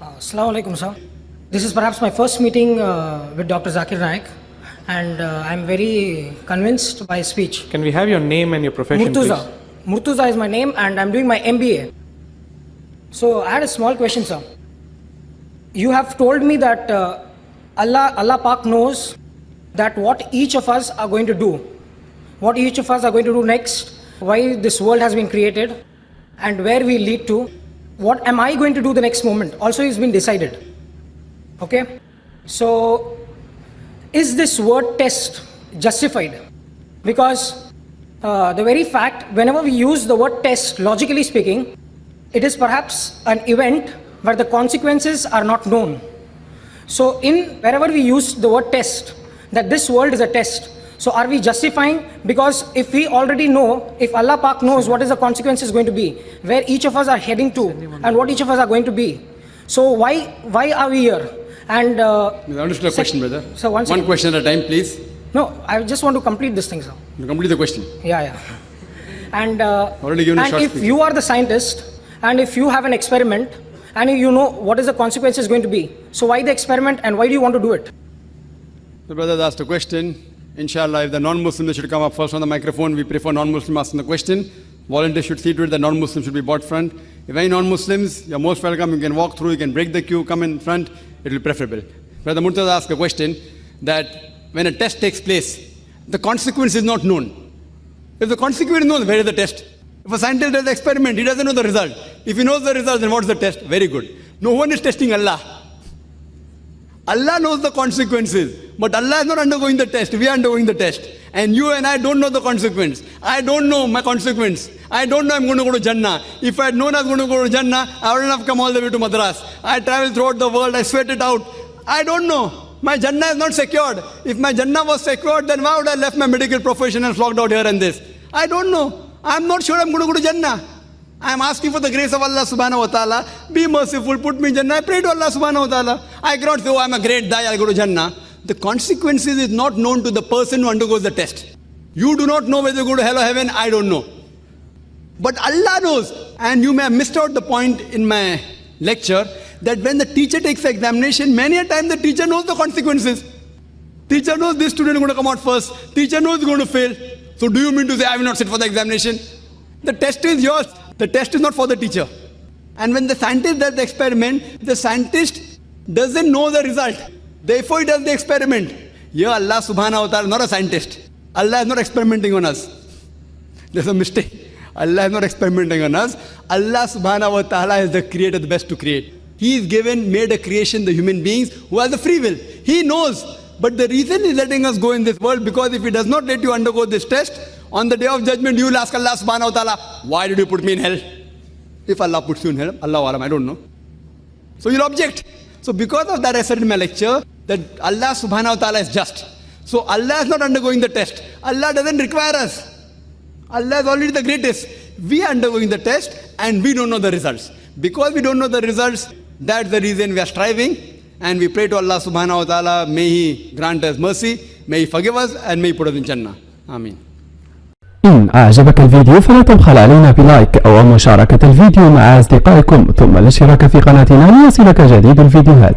Assalamu alaikum, sir. This is perhaps my first meeting with Dr. Zakir Naik, and I'm very convinced by his speech. Can we have your name and your profession, Murtuza. please? Murtuza is my name, and I'm doing my MBA. So I had a small question, sir. You have told me that Allah Pak knows that what each of us are going to do, what each of us are going to do next, why this world has been created, and where we lead to. What am I going to do the next moment? Also, it's been decided. Okay? So, is this word test justified? Because the very fact, whenever we use the word test, logically speaking, it is perhaps an event where the consequences are not known. So, wherever we use the word test, that this world is a test, so are we justifying? Because if we already know, if Allah Pak knows what is the consequences going to be, where each of us are heading to, and what each of us are going to be, so why are we here? And understood the question, brother. So one question at a time, please. No, I just want to complete this thing, sir. You complete the question. Yeah. And already given a short if speech. you are the scientist, and if you have an experiment, and you know what is the consequences going to be, so why the experiment, and why do you want to do it? The brother asked a question. Inshallah, if the non-Muslims should come up first on the microphone, we prefer non-Muslim asking the question. Volunteers should see to it that non-Muslims should be brought front. If any non-Muslims, you're most welcome. You can walk through, you can break the queue, come in front. It will be preferable. Brother Murtaza asked a question that when a test takes place, the consequence is not known. If the consequence is known, where is the test? If a scientist does the experiment, he doesn't know the result. If he knows the result, then what's the test? Very good. No one is testing Allah. Allah knows the consequences, but Allah is not undergoing the test. We are undergoing the test. And you and I don't know the consequence. I don't know my consequence. I don't know I'm going to go to Jannah. If I had known I was going to go to Jannah, I wouldn't have come all the way to Madras. I traveled throughout the world. I sweat it out. I don't know. My Jannah is not secured. If my Jannah was secured, then why would I left my medical profession and flocked out here and this? I don't know. I'm not sure I'm going to go to Jannah. I'm asking for the grace of Allah subhanahu wa ta'ala. Be merciful, put me in Jannah. I pray to Allah subhanahu wa ta'ala. I cannot say, oh, I'm a great guy, I'll go to Jannah. The consequences is not known to the person who undergoes the test. You do not know whether you go to hell or heaven, I don't know. But Allah knows. And you may have missed out the point in my lecture that when the teacher takes the examination, many a time the teacher knows the consequences. Teacher knows this student is going to come out first. Teacher knows he's going to fail. So do you mean to say I will not sit for the examination? The test is yours. The test is not for the teacher. And when the scientist does the experiment, the scientist doesn't know the result. Therefore, he does the experiment. Here, Allah subhanahu wa ta'ala is not a scientist. Allah is not experimenting on us. There's a mistake. Allah is not experimenting on us. Allah subhanahu wa ta'ala is the creator, the best to create. He is made a creation, the human beings, who has the free will. He knows. But the reason he's letting us go in this world, because if he does not let you undergo this test, on the day of judgment, you will ask Allah subhanahu wa ta'ala, why did you put me in hell? If Allah puts you in hell, Allah alam, I don't know. So you'll object. So because of that, I said in my lecture that Allah subhanahu wa ta'ala is just. So Allah is not undergoing the test. Allah doesn't require us. Allah is already the greatest. We are undergoing the test and we don't know the results. Because we don't know the results, that's the reason we are striving. And we pray to Allah subhanahu wa ta'ala, may He grant us mercy, may He forgive us, and may He put us in Jannah. Ameen. إن أعجبك الفيديو فلا تبخل علينا بلايك أو مشاركة الفيديو مع أصدقائكم ثم الاشتراك في قناتنا ليصلك جديد الفيديوهات.